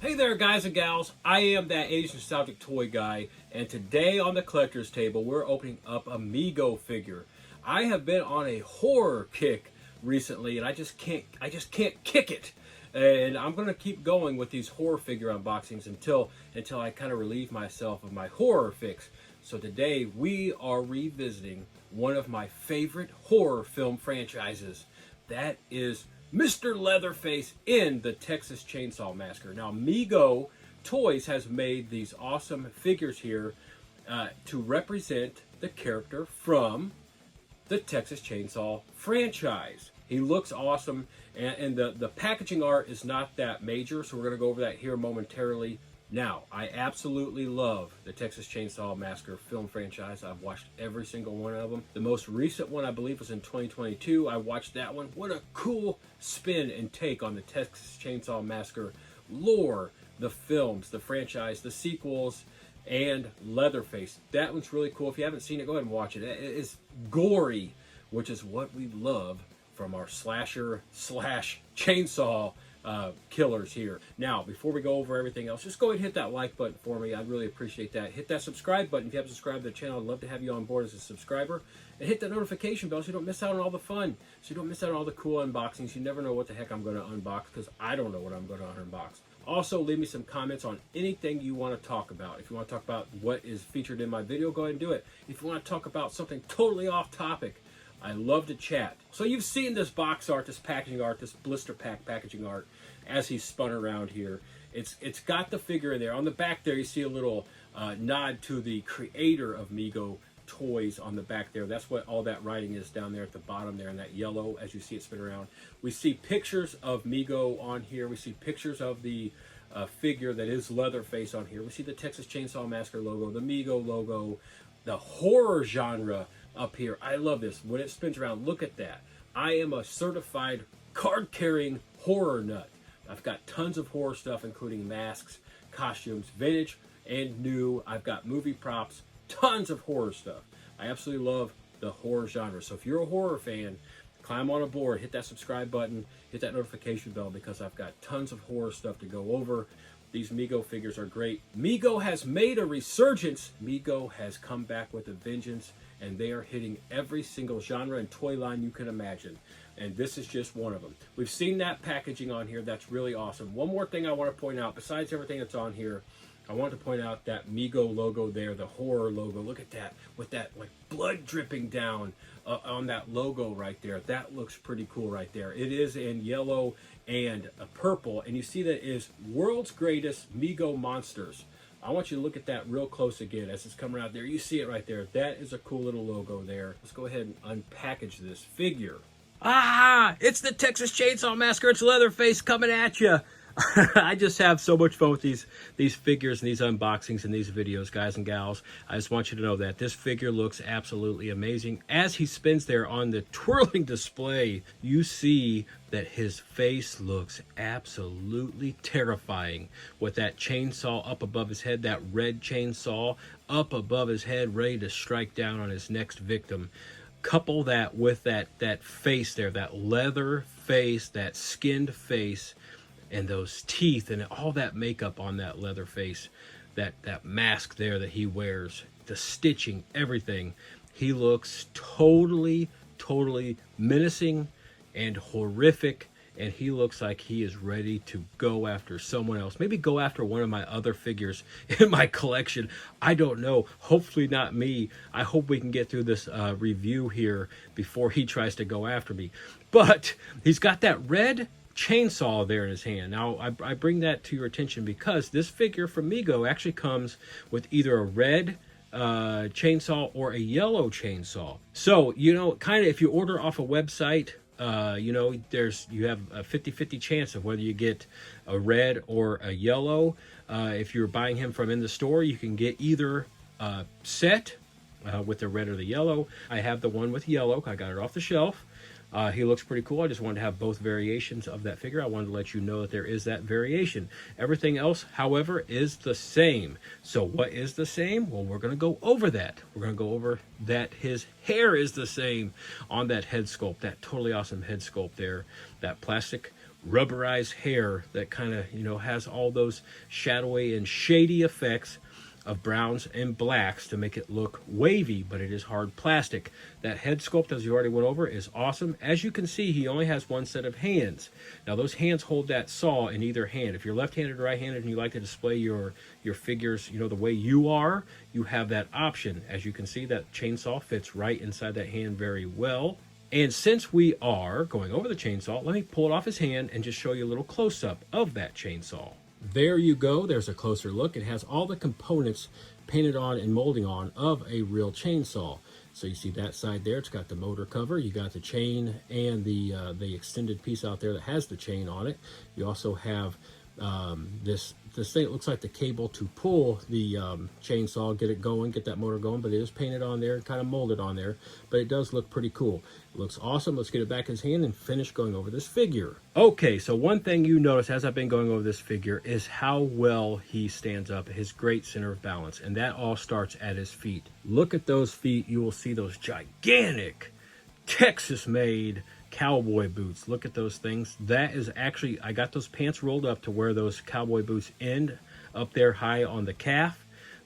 Hey there, guys and gals. I am that Asian nostalgic toy guy, and today on the collector's table, we're opening up a Mego figure. I have been on a horror kick recently, and I just can't kick it. And I'm gonna keep going with these horror figure unboxings until I kind of relieve myself of my horror fix. So today we are revisiting one of my favorite horror film franchises. That is Mr. Leatherface in the Texas Chainsaw Massacre. Now, Mego Toys has made these awesome figures here to represent the character from the Texas Chainsaw franchise. He looks awesome, and the packaging art is not that major, so we're going to go over that here momentarily. Now, I absolutely love the Texas Chainsaw Massacre film franchise. I've watched every single one of them. The most recent one, I believe, was in 2022. I watched that one. What a cool spin and take on the Texas Chainsaw Massacre lore, the films, the franchise, the sequels, and Leatherface. That one's really cool. If you haven't seen it, go ahead and watch it. It is gory, which is what we love from our slasher slash chainsaw killers here. Now, before we go over everything else, just go ahead and hit that like button for me. I'd really appreciate that. Hit that subscribe button if you haven't subscribed to the channel. I'd love to have you on board as a subscriber. And hit that notification bell so you don't miss out on all the fun. So you don't miss out on all the cool unboxings. You never know what the heck I'm going to unbox because I don't know what I'm going to unbox. Also, leave me some comments on anything you want to talk about. If you want to talk about what is featured in my video, go ahead and do it. If you want to talk about something totally off topic, I love to chat. So you've seen this box art, this packaging art, this blister pack packaging art as he's spun around here. It's got the figure in there. On the back there, you see a little nod to the creator of Mego Toys on the back there. That's what all that writing is down there at the bottom there in that yellow as you see it spin around. We see pictures of Mego on here. We see pictures of the figure that is Leatherface on here. We see the Texas Chainsaw Massacre logo, the Mego logo, the horror genre up here. I love this. When it spins around, look at that. I am a certified card-carrying horror nut. I've got tons of horror stuff, including masks, costumes, vintage and new. I've got movie props, tons of horror stuff. I absolutely love the horror genre. So if you're a horror fan, climb on aboard, hit that subscribe button, hit that notification bell because I've got tons of horror stuff to go over. These Mego figures are great. Mego has made a resurgence. Mego has come back with a vengeance, and they are hitting every single genre and toy line you can imagine. And this is just one of them. We've seen that packaging on here. That's really awesome. One more thing I want to point out, besides everything that's on here, I want to point out that Mego logo there, the horror logo. Look at that, with that like blood dripping down on that logo right there. That looks pretty cool right there. It is in yellow and purple, and you see that is World's Greatest Mego Monsters. I want you to look at that real close again as it's coming out there. You see it right there. That is a cool little logo there. Let's go ahead and unpackage this figure. Ah, it's the Texas Chainsaw Massacre. It's Leatherface coming at you. I just have so much fun with these figures and these unboxings and these videos, guys and gals. I just want you to know that this figure looks absolutely amazing. As he spins there on the twirling display, you see that his face looks absolutely terrifying with that chainsaw up above his head, that red chainsaw up above his head, ready to strike down on his next victim. Couple that with that face there, that leather face, that skinned face, and those teeth and all that makeup on that leather face, that mask there that he wears, the stitching, everything. He looks totally menacing and horrific, and he looks like he is ready to go after someone else. Maybe go after one of my other figures in my collection. I don't know. Hopefully not me. I hope we can get through this review here before he tries to go after me. But he's got that red chainsaw there in his hand. Now, I bring that to your attention because this figure from Mego actually comes with either a red chainsaw or a yellow chainsaw. So, you know, kind of if you order off a website, you know, you have a 50-50 chance of whether you get a red or a yellow. If you're buying him from in the store, you can get either set with the red or the yellow. I have the one with yellow. I got it off the shelf. He looks pretty cool. I just wanted to have both variations of that figure. I wanted to let you know that there is that variation. Everything else, however, is the same. So what is the same? Well, we're going to go over that. We're going to go over that his hair is the same on that head sculpt, that totally awesome head sculpt there. That plastic rubberized hair that kind of, you know, has all those shadowy and shady effects of browns and blacks to make it look wavy, but it is hard plastic. That head sculpt, as you already went over, is awesome. As you can see, he only has one set of hands. Now those hands hold that saw in either hand. If you're left-handed or right-handed and you like to display your figures, you know, the way you are, you have that option. As you can see, that chainsaw fits right inside that hand very well. And since we are going over the chainsaw, let me pull it off his hand and just show you a little close-up of that chainsaw. There you go. There's a closer look. It has all the components painted on and molding on of a real chainsaw. So you see that side there, it's got the motor cover. You got the chain and the extended piece out there that has the chain on it. You also have this thing. It looks like the cable to pull the chainsaw, get it going, get that motor going, but it is painted on there, kind of molded on there, but it does look pretty cool. It looks awesome. Let's get it back in his hand and finish going over this figure. Okay, so one thing you notice as I've been going over this figure is how well he stands up, his great center of balance, and that all starts at his feet. Look at those feet. You will see those gigantic Texas-made cowboy boots. Look at those things. That is actually, I got those pants rolled up to where those cowboy boots end up there high on the calf.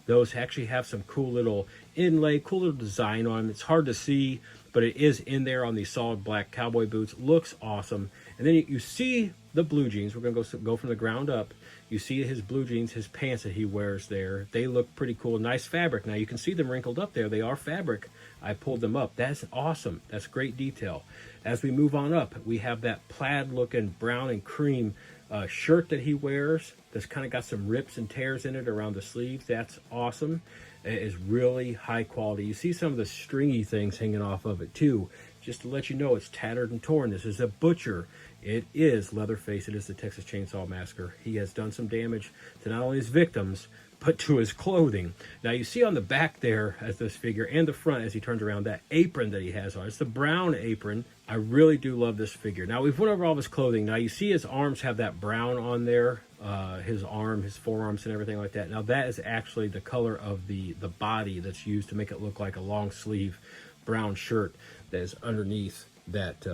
Those actually have some cool little inlay, cool little design on them. It's hard to see, but it is in there on these solid black cowboy boots. Looks awesome. And then you see the blue jeans. We're going to go from the ground up. You see his blue jeans, his pants that he wears there. They look pretty cool. Nice fabric. Now you can see them wrinkled up there. They are fabric. I pulled them up. That's awesome. That's great detail. As we move on up, we have that plaid looking brown and cream shirt that he wears. That's kind of got some rips and tears in it around the sleeves. That's awesome. It is really high quality. You see some of the stringy things hanging off of it too. Just to let you know, it's tattered and torn. This is a butcher. It is Leatherface. It is the Texas Chainsaw Massacre. He has done some damage to not only his victims, but to his clothing. Now you see on the back there as this figure, and the front as he turns around, that apron that he has on. It's the brown apron. I really do love this figure. Now we've went over all of his clothing. Now you see his arms have that brown on there. His arm, his forearms and everything like that. Now that is actually the color of the body that's used to make it look like a long sleeve brown shirt that is underneath that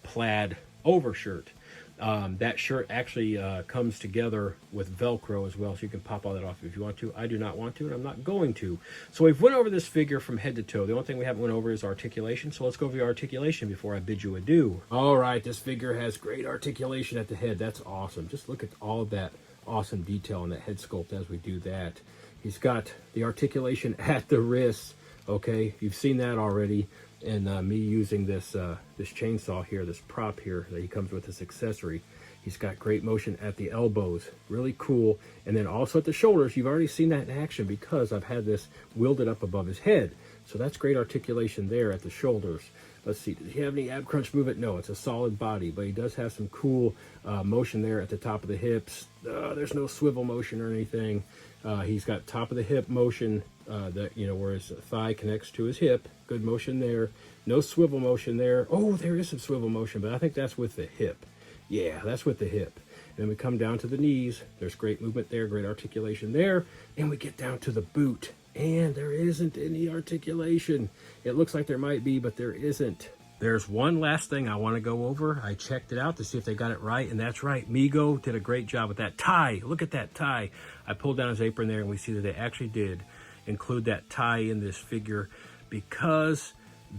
plaid overshirt. That shirt actually comes together with Velcro as well, so you can pop all that off if you want to. I do not want to, and I'm not going to. So we've went over this figure from head to toe. The only thing we haven't went over is articulation, so let's go over the articulation before I bid you adieu. All right, this figure has great articulation at the head. That's awesome. Just look at all of that awesome detail in that head sculpt as we do that. He's got the articulation at the wrists. Okay, you've seen that already. And me using this this chainsaw here, this prop here that he comes with, this accessory. He's got great motion at the elbows, really cool. And then also at the shoulders, you've already seen that in action because I've had this wielded up above his head. So that's great articulation there at the shoulders. Let's see, does he have any ab crunch movement? No, it's a solid body, but he does have some cool motion there at the top of the hips. There's no swivel motion or anything. He's got top of the hip motion, that, you know, where his thigh connects to his hip. Good motion there. No swivel motion there. Oh, there is some swivel motion, but I think that's with the hip. Yeah, that's with the hip. And then we come down to the knees. There's great movement there, great articulation there. And we get down to the boot. And there isn't any articulation. It looks like there might be, but there isn't. There's one last thing I want to go over. I checked it out to see if they got it right, and that's right. Mego did a great job with that tie. Look at that tie. I pulled down his apron there, and we see that they actually did include that tie in this figure, because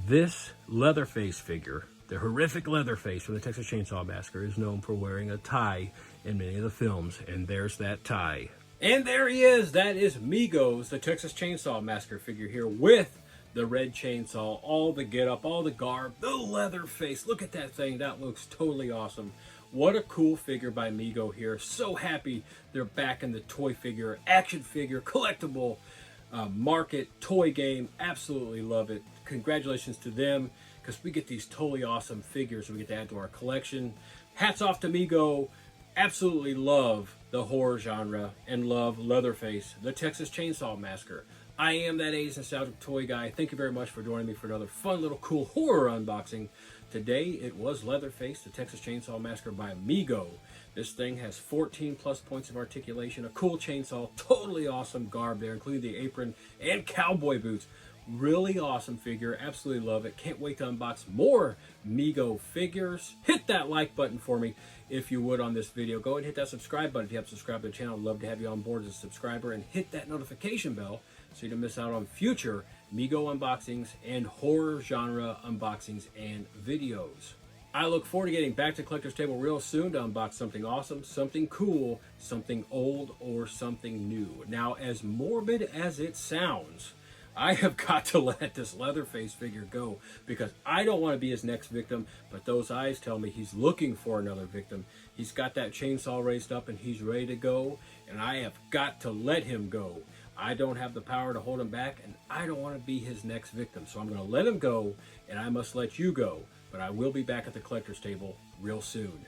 this Leatherface figure, the horrific Leatherface from the Texas Chainsaw Massacre, is known for wearing a tie in many of the films, and there's that tie. And there he is. That is Mego's, the Texas Chainsaw Massacre figure here with the red chainsaw, all the getup, all the garb, the Leatherface. Look at that thing. That looks totally awesome. What a cool figure by Mego here. So happy they're back in the toy figure, action figure, collectible market, toy game. Absolutely love it. Congratulations to them, because we get these totally awesome figures we get to add to our collection. Hats off to Mego. Absolutely love the horror genre and love Leatherface, the Texas Chainsaw Massacre. I am that 80s Nostalgic Toy Guy. Thank you very much for joining me for another fun little cool horror unboxing. Today it was Leatherface, the Texas Chainsaw Massacre by Mego. This thing has 14 plus points of articulation, a cool chainsaw, totally awesome garb there, including the apron and cowboy boots. Really awesome figure. Absolutely love it. Can't wait to unbox more Mego figures. Hit that like button for me if you would on this video. Go ahead and hit that subscribe button if you haven't subscribed to the channel. I'd love to have you on board as a subscriber, and hit that notification bell so you don't miss out on future Mego unboxings and horror genre unboxings and videos. I look forward to getting back to Collector's Table real soon to unbox something awesome, something cool, something old, or something new. Now, as morbid as it sounds, I have got to let this Leatherface figure go because I don't want to be his next victim, but those eyes tell me he's looking for another victim. He's got that chainsaw raised up and he's ready to go, and I have got to let him go. I don't have the power to hold him back, and I don't want to be his next victim, so I'm going to let him go, and I must let you go. But I will be back at the Collector's Table real soon.